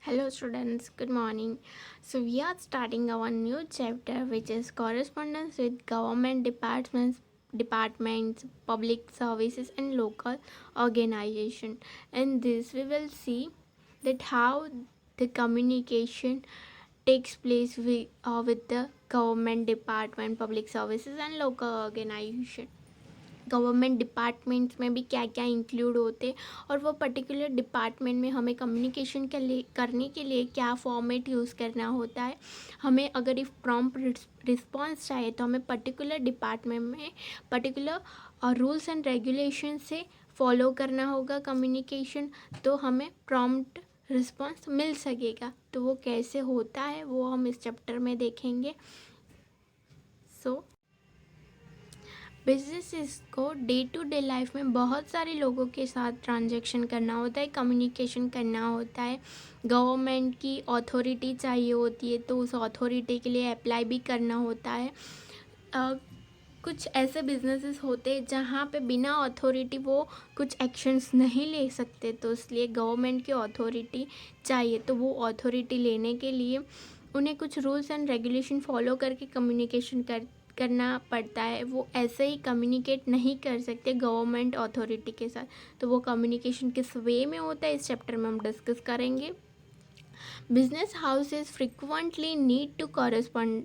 Hello students, good morning. So we are starting our new chapter which is correspondence with government departments, public services and local organization. In this we will see that how the communication takes place with the government department, public services and local organization. Government departments में भी क्या क्या include होते हैं और वो particular department में हमें कम्युनिकेशन करने के लिए क्या फॉर्मेट यूज़ करना होता है. हमें अगर इफ प्रॉम्प्ट रिस्पॉन्स चाहिए तो हमें पर्टिकुलर डिपार्टमेंट में पर्टिकुलर रूल्स एंड रेगुलेशन से फॉलो करना होगा कम्युनिकेशन, तो हमें प्रॉम्प्ट रिस्पॉन्स मिल सकेगा. तो वो कैसे होता है वो हम इस चैप्टर में देखेंगे. बिजनेसेस को डे टू डे लाइफ में बहुत सारे लोगों के साथ ट्रांजैक्शन करना होता है, कम्युनिकेशन करना होता है. गवर्नमेंट की अथॉरिटी चाहिए होती है तो उस अथॉरिटी के लिए अप्लाई भी करना होता है. कुछ ऐसे बिजनेसेस होते हैं जहाँ पे बिना अथॉरिटी वो कुछ एक्शंस नहीं ले सकते, तो इसलिए गवर्नमेंट की अथॉरिटी चाहिए. तो वो अथॉरिटी लेने के लिए उन्हें कुछ रूल्स एंड रेगुलेशन फॉलो करके कम्युनिकेशन करना पड़ता है. वो ऐसे ही कम्युनिकेट नहीं कर सकते गवर्नमेंट अथॉरिटी के साथ. तो वो कम्युनिकेशन किस वे में होता है इस चैप्टर में हम डिस्कस करेंगे. Business houses frequently need to correspond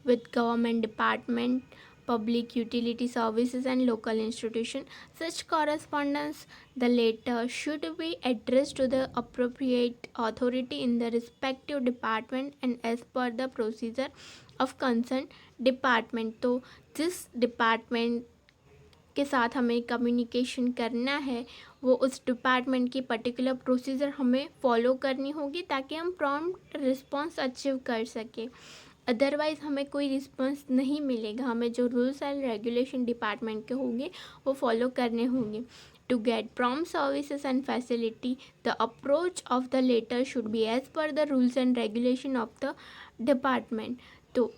with government department, public utility services and local institution. Such correspondence, the latter should be addressed to the appropriate authority in the respective department and as per the procedure of concerned department. तो जिस department के साथ हमें communication करना है वो उस department की पर्टिकुलर प्रोसीजर हमें फॉलो करनी होगी ताकि हम प्रॉम्प्ट रिस्पॉन्स अचीव कर सकें. अदरवाइज़ हमें कोई रिस्पॉन्स नहीं मिलेगा. हमें जो रूल्स एंड रेगुलेशन डिपार्टमेंट के होंगे वो फॉलो करने होंगे. To get prompt services and facility the approach of the letter should be as per the rules and regulation of the department. तो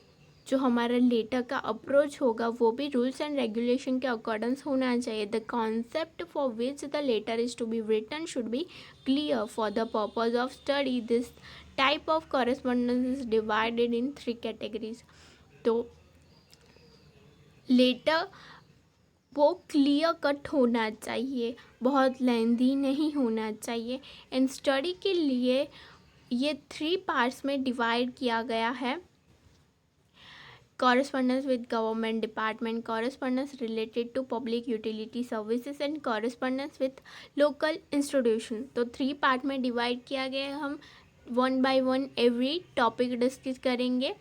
जो हमारा लेटर का अप्रोच होगा वो भी रूल्स एंड रेगुलेशन के अकॉर्डेंस होना चाहिए. The concept for which the letter is to be written should be clear. For the purpose of study this type of correspondence is divided in 3 categories. तो letter वो clear cut होना चाहिए, बहुत लेंदी नहीं होना चाहिए. एंड स्टडी के लिए ये 3 पार्ट्स में डिवाइड किया गया है. correspondence with government department, correspondence related to public utility services and correspondence with local institution. तो 3 पार्ट में डिवाइड किया गया है. हम 1 by 1 एवरी टॉपिक डिस्कस करेंगे.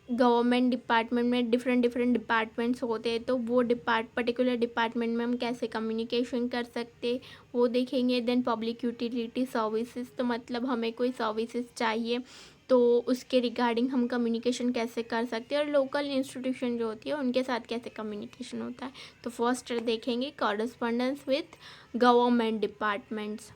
गवर्नमेंट डिपार्टमेंट में डिफरेंट डिपार्टमेंट्स होते हैं तो वो पर्टिकुलर डिपार्टमेंट में हम कैसे कम्युनिकेशन कर सकते वो देखेंगे. देन पब्लिक यूटिलिटी सर्विसेज, तो मतलब हमें कोई सर्विसेज चाहिए तो उसके रिगार्डिंग हम कम्युनिकेशन कैसे कर सकते हैं और लोकल इंस्टीट्यूशन जो होती है उनके साथ कैसे कम्युनिकेशन होता है. तो फर्स्ट देखेंगे correspondence with government departments.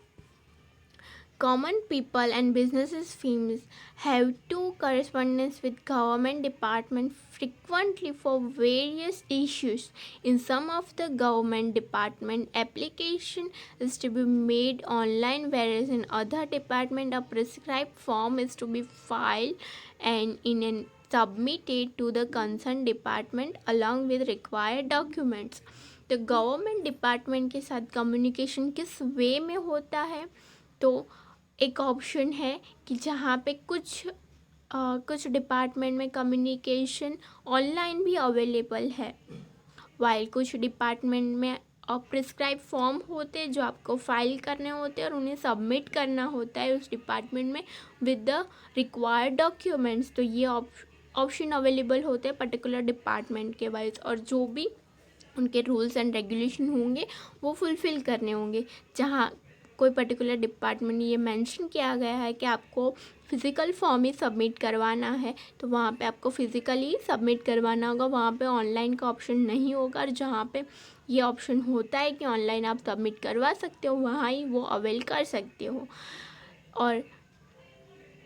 Common people and businesses firms have to correspondence with government department frequently for various issues. In some of the government department, application is to be made online, whereas in other department, a prescribed form is to be filed and submitted to the concerned department along with required documents. तो government department के साथ communication किस वे में होता है. तो एक option है कि जहाँ पे कुछ डिपार्टमेंट में कम्युनिकेशन ऑनलाइन भी अवेलेबल है, वाइल कुछ डिपार्टमेंट में प्रिस्क्राइब फॉर्म होते हैं जो आपको फाइल करने होते हैं और उन्हें सबमिट करना होता है उस डिपार्टमेंट में विद द रिक्वायर्ड डॉक्यूमेंट्स. तो ये ऑप्शन अवेलेबल होते हैं पर्टिकुलर डिपार्टमेंट के वाइज और जो भी उनके रूल्स एंड रेगुलेशन होंगे वो फुलफ़िल करने होंगे. जहाँ कोई पर्टिकुलर डिपार्टमेंट ये मेंशन किया गया है कि आपको फिज़िकल फॉर्म ही सबमिट करवाना है तो वहाँ पे आपको फिज़िकली सबमिट करवाना होगा. वहाँ पे ऑनलाइन का ऑप्शन नहीं होगा और जहाँ पे ये ऑप्शन होता है कि ऑनलाइन आप सबमिट करवा सकते हो वहाँ ही वो अवेल कर सकते हो. और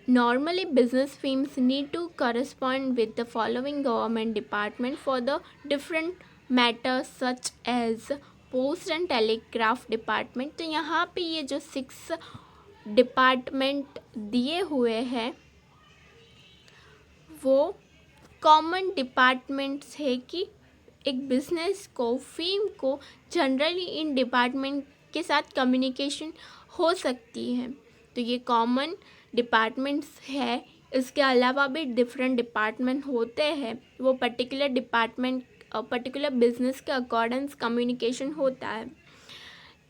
Normally, business firms need to correspond with the following government department for the different matters such as post and telegraph department. तो यहाँ पे ये जो 6 डिपार्टमेंट दिए हुए हैं वो कॉमन डिपार्टमेंट्स है कि एक बिजनेस को, फीम को जनरली इन डिपार्टमेंट के साथ कम्युनिकेशन हो सकती है। तो ये कॉमन डिपार्टमेंट्स है। इसके अलावा भी डिफरेंट डिपार्टमेंट होते हैं, वो पर्टिकुलर डिपार्टमेंट पर्टिकुलर बिजनेस के अकॉर्डिंग कम्युनिकेशन होता है।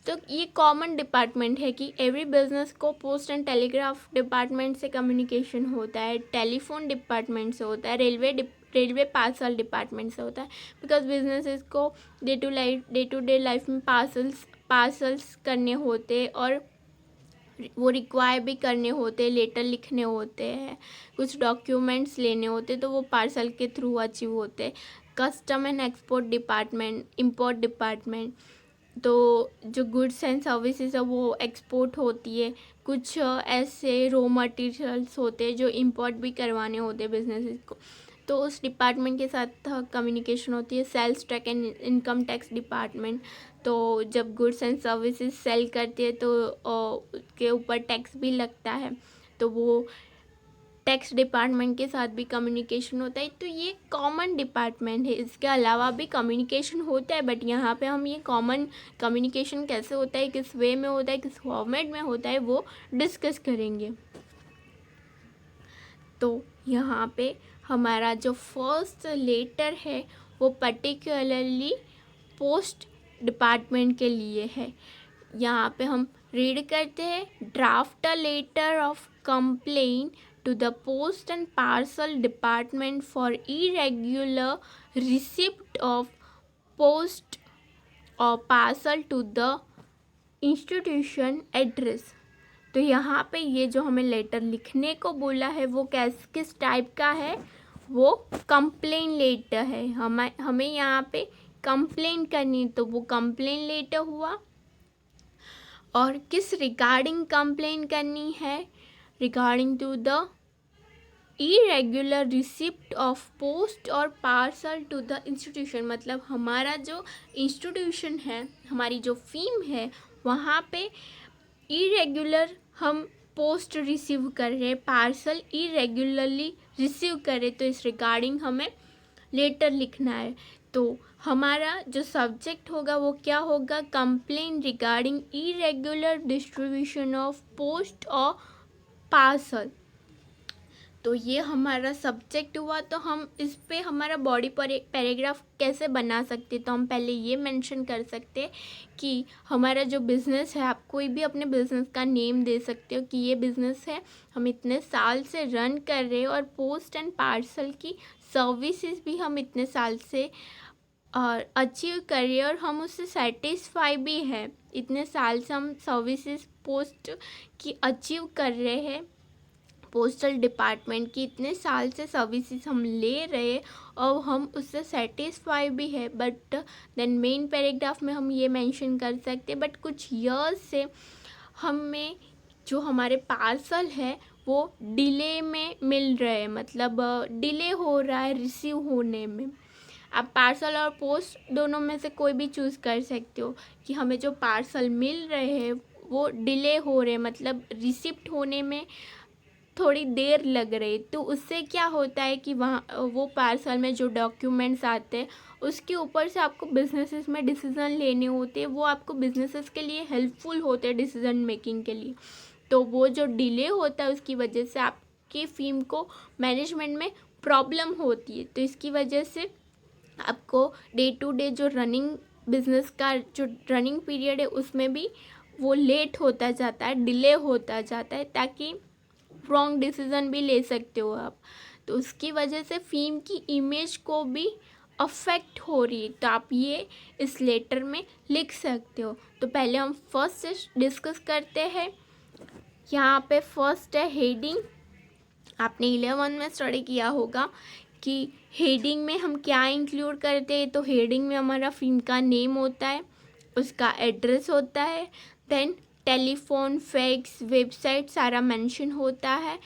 तो ये कॉमन डिपार्टमेंट है कि एवरी बिजनेस को पोस्ट एंड टेलीग्राफ डिपार्टमेंट से कम्युनिकेशन होता है, टेलीफोन डिपार्टमेंट से होता है, रेलवे पार्सल डिपार्टमेंट से होता है, बिकॉज बिजनेसेस को डे टू डे लाइफ में पार्सल्स करने होते और वो रिक्वायर भी करने होते, लेटर लिखने होते हैं, कुछ डॉक्यूमेंट्स लेने होते, तो वो पार्सल के थ्रू अचीव होते। Custom and export department, import department, तो जो गुड्स एंड सर्विसेज है वो एक्सपोर्ट होती है। कुछ ऐसे रॉ मटेरियल्स होते हैं जो इंपोर्ट भी करवाने होते हैं बिजनेसेस को, तो उस डिपार्टमेंट के साथ कम्युनिकेशन होती है। Sales tax and income tax department, तो जब गुड्स एंड सर्विसेज सेल करती है तो उसके ऊपर टैक्स भी लगता है, तो वो टैक्स डिपार्टमेंट के साथ भी कम्युनिकेशन होता है। तो ये कॉमन डिपार्टमेंट है। इसके अलावा भी कम्युनिकेशन होता है, बट यहाँ पे हम ये कॉमन कम्युनिकेशन कैसे होता है, किस वे में होता है, किस फॉर्मेट में होता है, वो डिस्कस करेंगे। तो यहाँ पे हमारा जो फर्स्ट लेटर है वो पर्टिकुलरली पोस्ट डिपार्टमेंट के लिए है। यहाँ पे हम रीड करते हैं, draft a letter of complain to the post and parcel department for irregular receipt of post or parcel to the institution address। तो यहाँ पे ये जो हमें लेटर लिखने को बोला है वो किस टाइप का है, वो कंप्लेन लेटर है। हमें यहाँ पे कंप्लेन करनी, तो वो कंप्लेन लेटर हुआ। और किस रिगार्डिंग कंप्लेन करनी है, regarding to the irregular receipt of post और पार्सल टू द इंस्टीट्यूशन। मतलब हमारा जो इंस्टीट्यूशन है, हमारी जो फीम है, वहाँ पे इरेगुलर हम पोस्ट रिसीव कर रहे, पार्सल इरेगुलरली रिसीव कर रहे, तो इस रिगार्डिंग हमें लेटर लिखना है। तो हमारा जो सब्जेक्ट होगा वो क्या होगा, complain regarding irregular distribution of post और पार्सल। तो ये हमारा सब्जेक्ट हुआ। तो हम इस पे हमारा बॉडी पर एक पैराग्राफ कैसे बना सकते, तो हम पहले ये मेंशन कर सकते हैं कि हमारा जो बिज़नेस है, आप कोई भी अपने बिज़नेस का नेम दे सकते हो कि ये बिज़नेस है, हम इतने साल से रन कर रहे हैं और पोस्ट एंड पार्सल की सर्विसेज भी हम इतने साल से अचीव कर रहे हैं और हम उससे सेटिस्फाई भी है। इतने साल से हम सर्विसेज पोस्ट की अचीव कर रहे हैं, पोस्टल डिपार्टमेंट की इतने साल से सर्विसेज हम ले रहे और हम उससे सेटिस्फाई भी है। बट देन मेन पैराग्राफ में हम ये मेंशन कर सकते हैं, बट कुछ ईयर्स से हमें जो हमारे पार्सल है वो डिले में मिल रहे हैं, मतलब डिले हो रहा है रिसीव होने में। आप पार्सल और पोस्ट दोनों में से कोई भी चूज़ कर सकते हो कि हमें जो पार्सल मिल रहे हैं वो डिले हो रहे हैं, मतलब रिसिप्ट होने में थोड़ी देर लग रही। तो उससे क्या होता है कि वहाँ वो पार्सल में जो डॉक्यूमेंट्स आते हैं उसके ऊपर से आपको बिजनेसेस में डिसीज़न लेने होते हैं, वो आपको बिजनेसेस के लिए हेल्पफुल होते हैं डिसीज़न मेकिंग के लिए। तो वो जो डिले होता है उसकी वजह से आपकी फीम को मैनेजमेंट में प्रॉब्लम होती है। तो इसकी वजह से आपको डे टू डे जो रनिंग बिजनेस का जो रनिंग पीरियड है उसमें भी वो लेट होता जाता है, डिले होता जाता है, ताकि रॉन्ग डिसीज़न भी ले सकते हो आप। तो उसकी वजह से फीम की इमेज को भी अफेक्ट हो रही है, तो आप ये इस लेटर में लिख सकते हो। तो पहले हम फर्स्ट से डिस्कस करते हैं। यहाँ पे फर्स्ट है हेडिंग। आपने 11 में स्टडी किया होगा कि हेडिंग में हम क्या इंक्लूड करते हैं। तो हेडिंग में हमारा फीम का नेम होता है, उसका एड्रेस होता है, देन टेलीफोन, फैक्स, वेबसाइट सारा मेंशन होता है।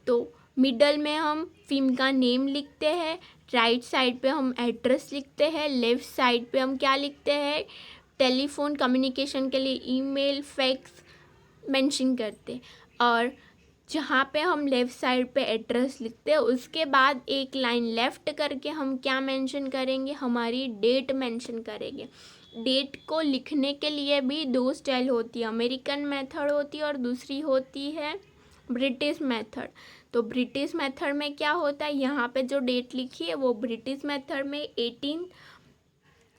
तो मिडल में हम फीम का नेम लिखते हैं, राइट साइड पे हम एड्रेस लिखते हैं, लेफ़्ट साइड पे हम क्या लिखते हैं, टेलीफोन कम्युनिकेशन के लिए ईमेल, फैक्स मेंशन करते हैं। और जहाँ पे हम लेफ़्ट साइड पे एड्रेस लिखते हैं उसके बाद एक लाइन लेफ़्ट करके हम क्या मेंशन करेंगे, हमारी डेट मेंशन करेंगे। डेट को लिखने के लिए भी दो स्टाइल होती है, अमेरिकन मेथड होती है और दूसरी होती है ब्रिटिश मेथड। तो ब्रिटिश मेथड में क्या होता है, यहाँ पे जो डेट लिखी है वो ब्रिटिश मेथड में 18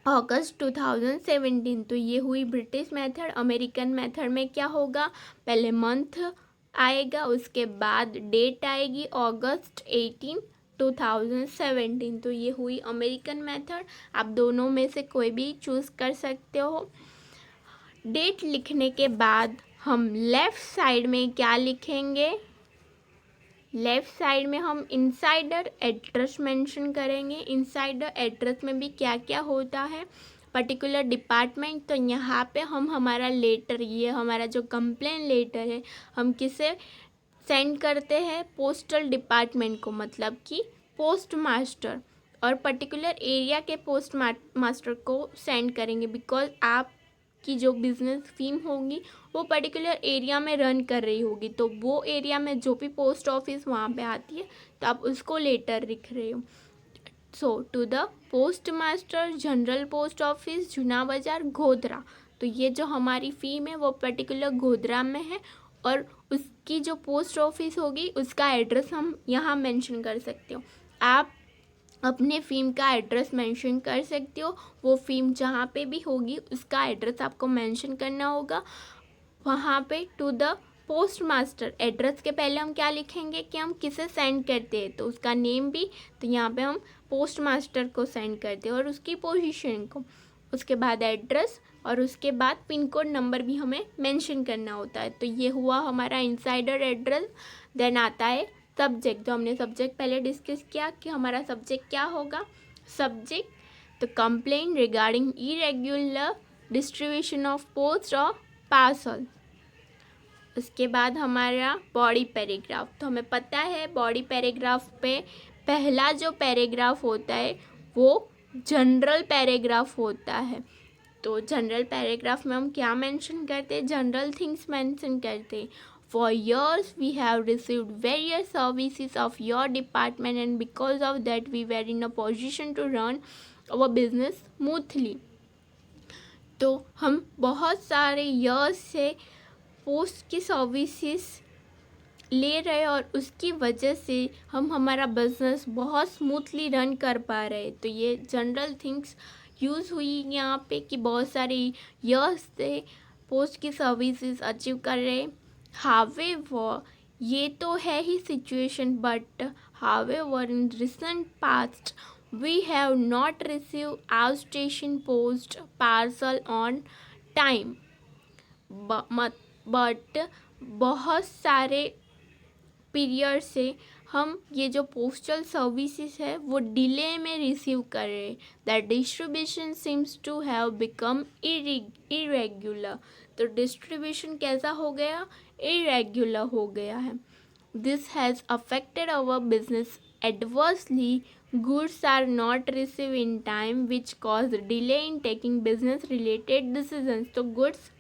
अगस्त 2017, तो ये हुई ब्रिटिश मेथड। अमेरिकन मेथड में क्या होगा, पहले मंथ आएगा, उसके बाद डेट आएगी अगस्त 18 2017, तो ये हुई अमेरिकन मेथड। आप दोनों में से कोई भी चूज़ कर सकते हो। डेट लिखने के बाद हम लेफ़्ट साइड में क्या लिखेंगे, लेफ़्ट साइड में हम इनसाइडर एड्रेस मेंशन करेंगे। इनसाइडर एड्रेस में भी क्या क्या होता है, पर्टिकुलर डिपार्टमेंट। तो यहाँ पे हम हमारा लेटर, ये हमारा जो कंप्लेन लेटर है, हम किसे सेंड करते हैं, पोस्टल डिपार्टमेंट को, मतलब कि पोस्ट मास्टर, और पर्टिकुलर एरिया के पोस्ट मास्टर को सेंड करेंगे। बिकॉज आप की जो बिज़नेस फीम होगी वो पर्टिकुलर एरिया में रन कर रही होगी, तो वो एरिया में जो भी पोस्ट ऑफिस वहाँ पे आती है तो आप उसको लेटर लिख रहे हो। So to the post master, general post office, Juna Bazaar, Godhra. तो ये जो हमारी फीम है वो पर्टिकुलर गोधरा में है, और उसकी जो पोस्ट ऑफिस होगी उसका एड्रेस हम यहाँ मेंशन कर सकते हो। आप अपने फ़ीम का एड्रेस मेंशन कर सकते हो, वो फ़ीम जहाँ पे भी होगी उसका एड्रेस आपको मेंशन करना होगा वहाँ पे। To the post master, address के पहले हम क्या लिखेंगे कि हम किसे सेंड करते हैं, तो उसका नेम भी, तो यहाँ पे हम पोस्ट मास्टर को सेंड करते हैं और उसकी पोजीशन को, उसके बाद एड्रेस, और उसके बाद पिन कोड नंबर भी हमें मेंशन करना होता है। तो ये हुआ हमारा इनसाइडर एड्रेस। देन आता है सब्जेक्ट। तो हमने सब्जेक्ट पहले डिस्कस किया कि हमारा सब्जेक्ट क्या होगा, सब्जेक्ट तो complain regarding irregular distribution of post और पार्सल। उसके बाद हमारा बॉडी पैराग्राफ। तो हमें पता है बॉडी पैराग्राफ पे पहला जो पैराग्राफ होता है वो जनरल पैराग्राफ होता है। तो जनरल पैराग्राफ में हम क्या मेंशन करते हैं, जनरल थिंग्स मेंशन करते हैं। For years we have received various services of your department and because of that we were in a position to run our business smoothly। तो हम बहुत सारे ईयर्स से पोस्ट की सर्विसेज ले रहे और उसकी वजह से हम हमारा बिजनेस बहुत स्मूथली रन कर पा रहे। तो ये जनरल थिंग्स यूज़ हुई यहाँ पे कि बहुत सारे ईयर्स से पोस्ट की सर्विसेज अचीव कर रहे। हावेवर, ये तो है ही situation, but however in recent past we have not receive our station post parcel on time. But बहुत सारे पीरियड से हम ये जो पोस्टल सर्विसेज है वो डिले में रिसीव कर रहे हैं। The distribution seems to have become irregular. तो डिस्ट्रीब्यूशन कैसा हो गया, इरेग्युलर हो गया है। This has affected our business adversely. Goods are not receive in time which cause delay in taking business related decisions. तो गुड्स,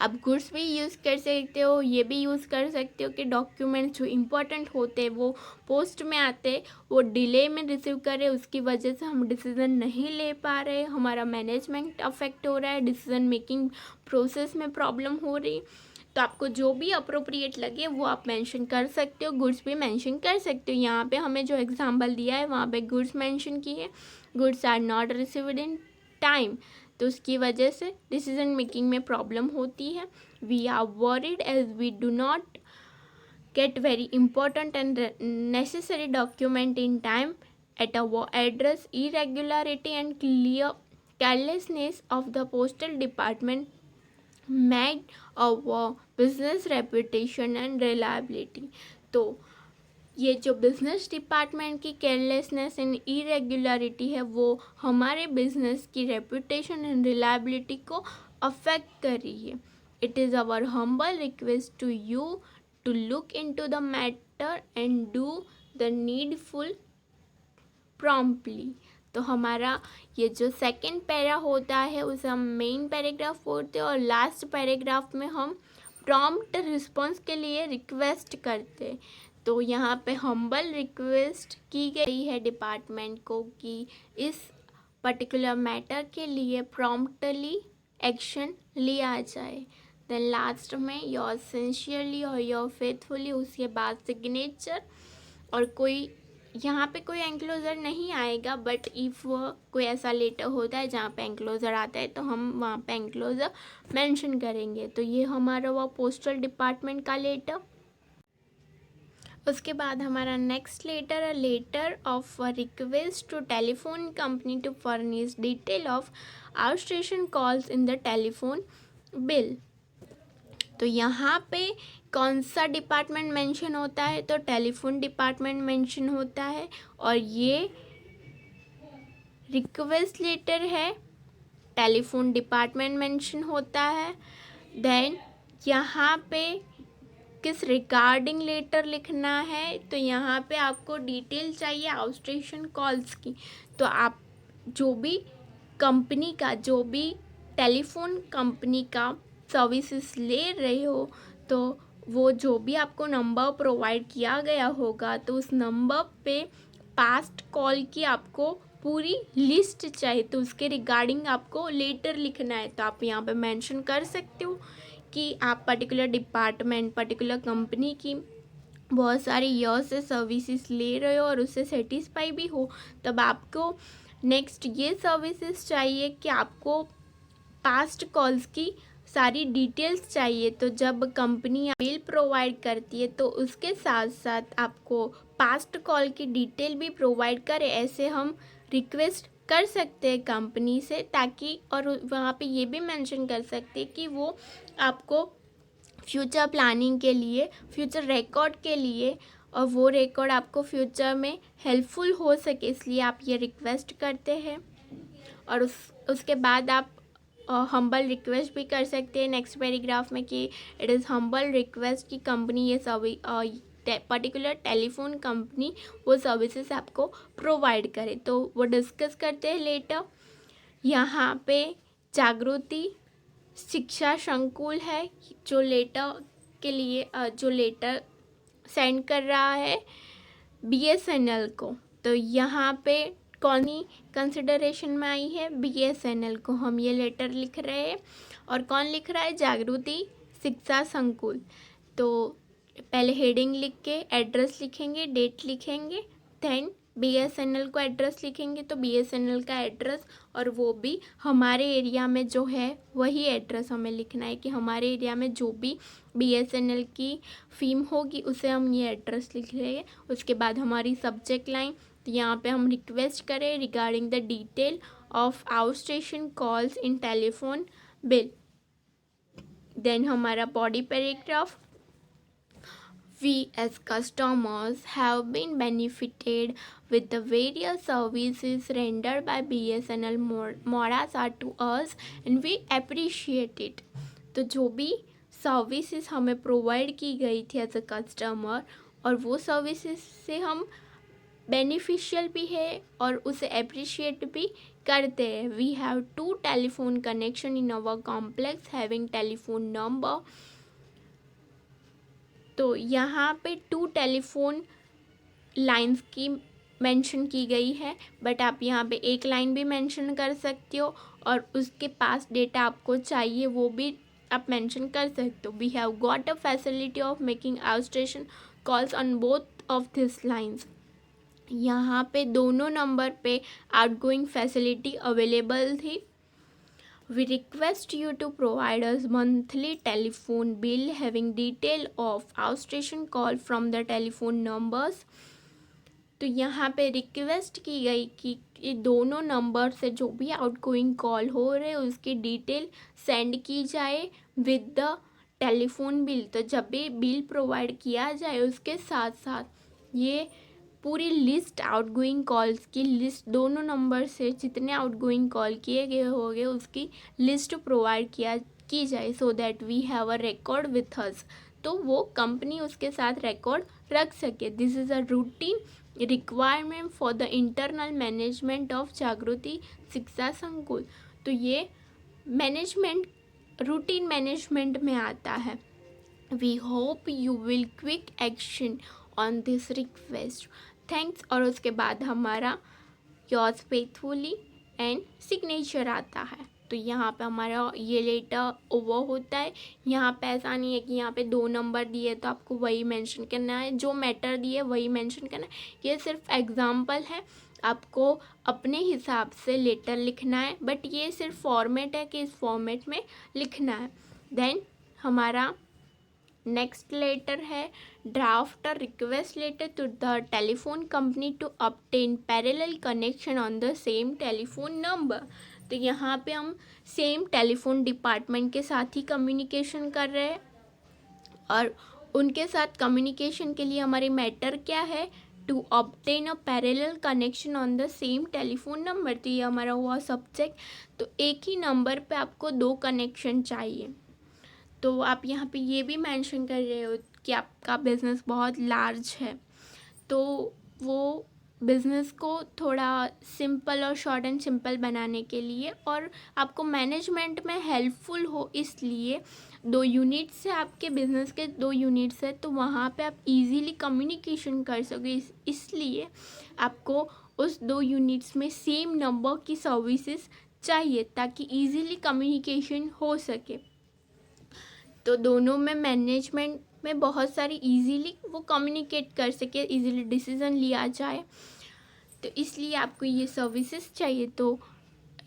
आप गुड्स भी यूज़ कर सकते हो, ये भी यूज़ कर सकते हो कि डॉक्यूमेंट्स जो इम्पोर्टेंट होते हैं वो पोस्ट में आते, वो डिले में रिसीव करे, उसकी वजह से हम डिसीज़न नहीं ले पा रहे, हमारा मैनेजमेंट अफेक्ट हो रहा है, डिसीज़न मेकिंग प्रोसेस में प्रॉब्लम हो रही। तो आपको जो भी अप्रोप्रिएट लगे वो आप मेंशन कर सकते हो, गुड्स भी मेंशन कर सकते हो। यहाँ पे हमें जो एग्जांपल दिया है वहाँ पे गुड्स मेंशन की है, goods are not received in time, तो उसकी वजह से डिसीजन मेकिंग में प्रॉब्लम होती है। We are worried as we do not get very important and necessary document in time at our address. Irregularity and carelessness of the postal department made our business reputation and reliability। तो ये जो business department की carelessness and irregularity है वो हमारे business की reputation and reliability को affect कर रही है। It is our humble request to you to look into the matter and do the needful promptly. तो हमारा ये जो सेकंड पैरा होता है उसे हम मेन पैराग्राफ बोलते हैं और लास्ट पैराग्राफ में हम प्रॉम्प्ट रिस्पॉन्स के लिए रिक्वेस्ट करते। तो यहाँ पे हम्बल रिक्वेस्ट की गई है डिपार्टमेंट को कि इस पर्टिकुलर मैटर के लिए प्रॉम्प्टली एक्शन लिया जाए। देन लास्ट में योर सिंसियरली और योर फेथफुली, उसके बाद सिग्नेचर। और कोई यहाँ पे कोई एंक्लोजर नहीं आएगा, बट इफ़ कोई ऐसा लेटर होता है जहाँ पे एंक्लोजर आता है तो हम वहाँ पे एंक्लोजर मेंशन करेंगे। तो ये हमारा वो पोस्टल डिपार्टमेंट का लेटर। उसके बाद हमारा next letter, a letter of request to telephone company to furnish detail of outstation calls in the telephone bill. तो यहाँ पे कौन सा डिपार्टमेंट मेंशन होता है, तो टेलीफोन डिपार्टमेंट मेंशन होता है। और ये रिक्वेस्ट लेटर है, टेलीफोन डिपार्टमेंट मेंशन होता है। देन यहाँ पे किस रिगार्डिंग लेटर लिखना है, तो यहाँ पे आपको डिटेल चाहिए आउटस्टेशन कॉल्स की। तो आप जो भी कंपनी का, जो भी टेलीफोन कंपनी का सर्विसेज ले रहे हो, तो वो जो भी आपको नंबर प्रोवाइड किया गया होगा, तो उस नंबर पे पास्ट कॉल की आपको पूरी लिस्ट चाहिए। तो उसके रिगार्डिंग आपको लेटर लिखना है। तो आप यहाँ पे मेंशन कर सकते हो कि आप पर्टिकुलर डिपार्टमेंट, पर्टिकुलर कंपनी की बहुत सारी ईयर्स से सर्विसेज ले रहे हो और उससे सेटिस्फाई भी हो, तब आपको नेक्स्ट ये सर्विसेज चाहिए कि आपको पास्ट कॉल्स की सारी डिटेल्स चाहिए। तो जब कंपनी बिल प्रोवाइड करती है तो उसके साथ साथ आपको पास्ट कॉल की डिटेल भी प्रोवाइड करे, ऐसे हम रिक्वेस्ट कर सकते हैं कंपनी से, ताकि और वहाँ पे ये भी मेंशन कर सकते हैं कि वो आपको फ्यूचर प्लानिंग के लिए, फ्यूचर रिकॉर्ड के लिए, और वो रिकॉर्ड आपको फ्यूचर में हेल्पफुल हो सके, इसलिए आप ये रिक्वेस्ट करते हैं। और उसके बाद आप हम्बल रिक्वेस्ट भी कर सकते हैं नेक्स्ट पैराग्राफ में कि इट इज़ हम्बल रिक्वेस्ट कि कंपनी ये पर्टिकुलर टेलीफोन कंपनी वो सर्विसेज आपको प्रोवाइड करे। तो वो डिस्कस करते हैं लेटर। यहाँ पे जागृति शिक्षा संकुल है जो लेटर के लिए जो लेटर सेंड कर रहा है BSNL को। तो यहाँ पे कौन ही कंसिडरेशन में आई है, BSNL को हम ये लेटर लिख रहे हैं। और कौन लिख रहा है, जागृति शिक्षा संकुल। तो पहले हेडिंग लिख के एड्रेस लिखेंगे, डेट लिखेंगे, देन BSNL को एड्रेस लिखेंगे। तो BSNL का एड्रेस, और वो भी हमारे एरिया में जो है वही एड्रेस हमें लिखना है कि हमारे एरिया में जो भी BSNL की फीम होगी उसे हम ये एड्रेस लिख लेंगे। उसके बाद हमारी सब्जेक्ट लाइन, तो यहाँ पे हम रिक्वेस्ट करें regarding the detail of outstation calls in telephone bill. Then हमारा body paragraph, we as customers have been benefited with the various services rendered by BSNL Morasa to us and we appreciate it। तो जो भी services हमें provide की गई थी as a customer, और वो सर्विसेज से हम बेनिफिशियल भी है और उसे अप्रिशिएट भी करते हैं। We have 2 telephone connection in our complex having telephone number. तो यहाँ पे 2 टेलीफोन लाइंस की मेंशन की गई है, बट आप यहाँ पे एक लाइन भी मेंशन कर सकते हो, और उसके पास डेटा आपको चाहिए वो भी आप मेंशन कर सकते हो। We have got a facility of making outstation calls on both of this lines. यहाँ पे दोनों नंबर पे आउटगोइंग फैसिलिटी अवेलेबल थी। We request you to provide us monthly telephone bill having detail of outstation call from the telephone numbers। तो यहाँ पे request की गई कि ये दोनों नंबर से जो भी आउटगोइंग कॉल हो रहे उसकी डिटेल सेंड की जाए विद द टेलीफोन बिल। तो जब भी बिल प्रोवाइड किया जाए उसके साथ साथ ये पूरी लिस्ट आउटगोइंग कॉल्स की लिस्ट, दोनों नंबर से जितने आउटगोइंग कॉल किए गए होंगे उसकी लिस्ट प्रोवाइड की जाए, so that we have a record with us. तो वो कंपनी उसके साथ रिकॉर्ड रख सके। This is a routine requirement for the internal management of Jagriti Shiksha संकुल। तो ये मैनेजमेंट रूटीन मैनेजमेंट में आता है। We hope you will quick action on this request, thanks. और उसके बाद हमारा योर्स फेथफुली एंड सिग्नेचर आता है। तो यहाँ पे हमारा ये लेटर ओवर होता है। यहाँ पे ऐसा नहीं है कि यहाँ पे 2 नंबर दिए तो आपको वही मेंशन करना है, जो मैटर दिए वही मेंशन करना है। ये सिर्फ एग्जांपल है, आपको अपने हिसाब से लेटर लिखना है, बट ये सिर्फ फॉर्मेट है कि इस फॉर्मेट में लिखना है। देन हमारा नेक्स्ट लेटर है draft a request letter to the telephone company to obtain parallel connection on the same telephone number. तो यहाँ पे हम सेम टेलीफोन डिपार्टमेंट के साथ ही कम्युनिकेशन कर रहे हैं, और उनके साथ कम्युनिकेशन के लिए हमारी मैटर क्या है, to obtain a parallel connection on the same telephone number. तो ये हमारा हुआ सब्जेक्ट। तो एक ही नंबर पे आपको 2 कनेक्शन चाहिए। तो आप यहाँ पे ये भी मेंशन कर रहे हो कि आपका बिज़नेस बहुत लार्ज है, तो वो बिज़नेस को थोड़ा सिंपल और शॉर्ट एंड सिंपल बनाने के लिए और आपको मैनेजमेंट में हेल्पफुल हो, इसलिए 2 यूनिट्स है आपके बिज़नेस के, 2 यूनिट्स है, तो वहाँ पे आप इजीली कम्युनिकेशन कर सको। इसलिए आपको उस 2 यूनिट्स में सेम नंबर की सर्विसेज चाहिए ताकि इजीली कम्युनिकेशन हो सके। तो दोनों में मैनेजमेंट में बहुत सारी इजीली वो कम्युनिकेट कर सके, इजीली डिसीजन लिया जाए, तो इसलिए आपको ये सर्विसेज चाहिए। तो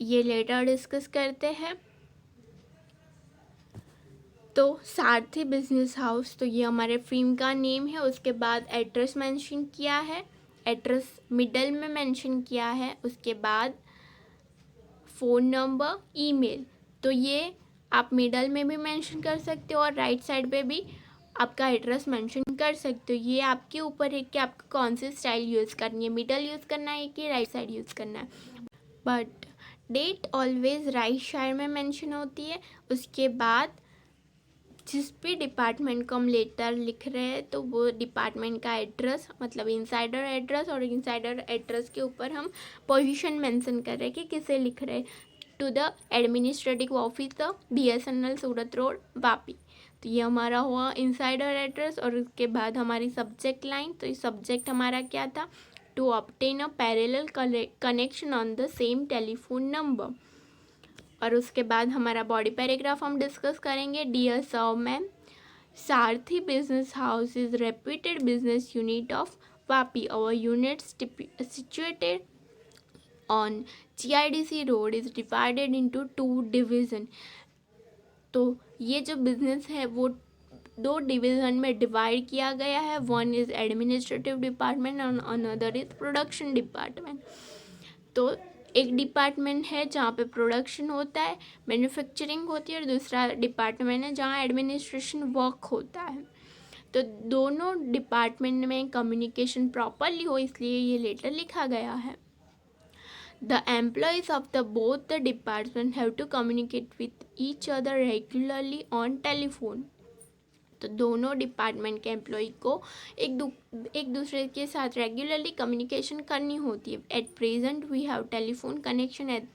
ये लेटर डिस्कस करते हैं। तो सारथी बिजनेस हाउस, तो ये हमारे फर्म का नेम है। उसके बाद एड्रेस मेंशन किया है, एड्रेस मिडल में मेंशन किया है। उसके बाद फ़ोन नंबर, ईमेल, तो ये आप मिडल में भी मेंशन कर सकते हो और राइट साइड पे भी आपका एड्रेस मेंशन कर सकते हो। ये आपके ऊपर है कि आपको कौन सी स्टाइल यूज़ करनी है, मिडल यूज़ करना है कि राइट साइड यूज़ करना है। But date always right side में मेंशन होती है। उसके बाद जिस भी डिपार्टमेंट को हम लेटर लिख रहे हैं तो वो डिपार्टमेंट का एड्रेस, मतलब इनसाइडर एड्रेस, और इनसाइडर एड्रेस के ऊपर हम पोजीशन मेंशन कर रहे हैं कि किसे लिख रहे हैं, to the administrative officer BSNL Surat road Vapi. तो ये हमारा हुआ इनसाइडर एड्रेस। और उसके बाद हमारी सब्जेक्ट लाइन, तो ये सब्जेक्ट हमारा क्या था, to obtain a parallel connection on the same telephone number. और उसके बाद हमारा बॉडी पैराग्राफ हम डिस्कस करेंगे। Dear sir ma'am, Sarathi business house is reputed business unit of Vapi. Our unit situated on GIDC road is divided into 2 division। तो ये जो business है वो 2 डिवीज़न में डिवाइड किया गया है। वन इज़ एडमिनिस्ट्रेटिव डिपार्टमेंट और अनदर इज़ प्रोडक्शन डिपार्टमेंट। तो एक डिपार्टमेंट है जहाँ पे प्रोडक्शन होता है, मैन्युफैक्चरिंग होती है, और दूसरा डिपार्टमेंट है जहाँ एडमिनिस्ट्रेशन वर्क होता है। तो दोनों डिपार्टमेंट में कम्युनिकेशन प्रॉपरली हो, इसलिए ये लेटर लिखा गया है। The employees of the both the department have to communicate with each other regularly on telephone। तो दोनों डिपार्टमेंट के एम्प्लॉय को एक दूसरे के साथ रेगुलरली कम्युनिकेशन करनी होती है। At present we have telephone connection at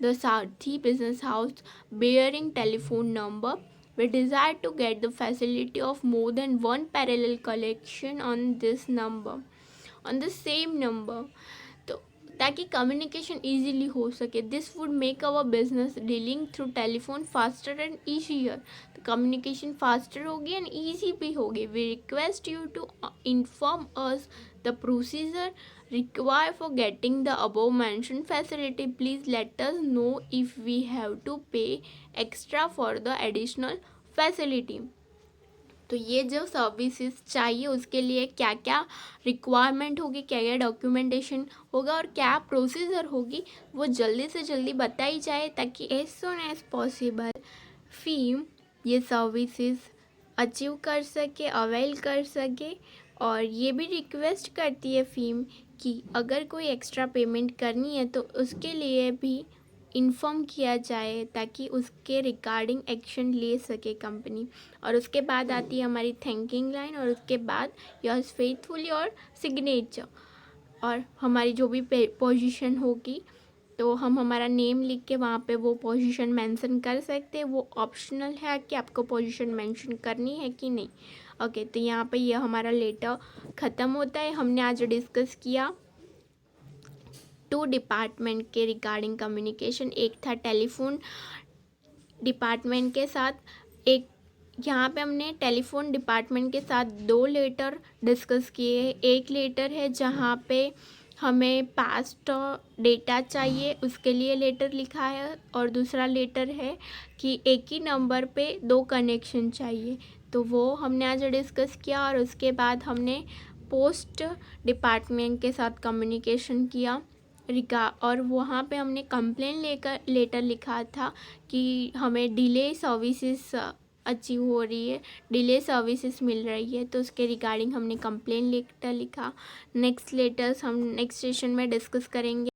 the Sarathi business house bearing telephone number। We desire to get the facility of more than one parallel collection on this number, on the same number, तो ताकि communication easily हो सके। This would make our business dealing through telephone faster and easier. तो communication faster होगी and easy भी होगी। We request you to inform us the procedure required for getting the above mentioned facility। Please let us know if we have to pay extra for the additional facility। तो ये जो services चाहिए उसके लिए क्या क्या रिक्वायरमेंट होगी, क्या क्या डॉक्यूमेंटेशन होगा और क्या प्रोसीजर होगी, वो जल्दी से जल्दी बताई जाए ताकि एज सुन एज पॉसिबल फीम ये सर्विसेज अचीव कर सके, अवेल कर सके। और ये भी रिक्वेस्ट करती है फीम कि अगर कोई एक्स्ट्रा पेमेंट करनी है तो उसके लिए भी इन्फॉर्म किया जाए ताकि उसके रिगार्डिंग एक्शन ले सके कंपनी। और उसके बाद आती है हमारी थैंकिंग लाइन, और उसके बाद योर्स फेथफुली और सिग्नेचर। और हमारी जो भी पोजीशन होगी तो हम हमारा नेम लिख के वहाँ पे वो पोजीशन मेंशन कर सकते हैं। वो ऑप्शनल है कि आपको पोजीशन मेंशन करनी है कि नहीं। ओके, तो यहाँ पे ये हमारा लेटर ख़त्म होता है। हमने आज डिस्कस किया 2 डिपार्टमेंट के रिगार्डिंग कम्युनिकेशन। एक था टेलीफोन डिपार्टमेंट के साथ, एक यहाँ पे हमने टेलीफोन डिपार्टमेंट के साथ 2 लेटर डिस्कस किए। एक लेटर है जहाँ पे हमें पास्ट डेटा चाहिए, उसके लिए लेटर लिखा है, और दूसरा लेटर है कि एक ही नंबर पे 2 कनेक्शन चाहिए, तो वो हमने आज डिस्कस किया। और उसके बाद हमने पोस्ट डिपार्टमेंट के साथ कम्युनिकेशन किया और वहाँ पे हमने कंप्लेन लेटर लिखा था कि हमें डिले सर्विसेज अचीव हो रही है, डिले सर्विसेज मिल रही है, तो उसके रिगार्डिंग हमने कंप्लेन लेटर लिखा। नेक्स्ट लेटर्स हम नेक्स्ट सेशन में डिस्कस करेंगे।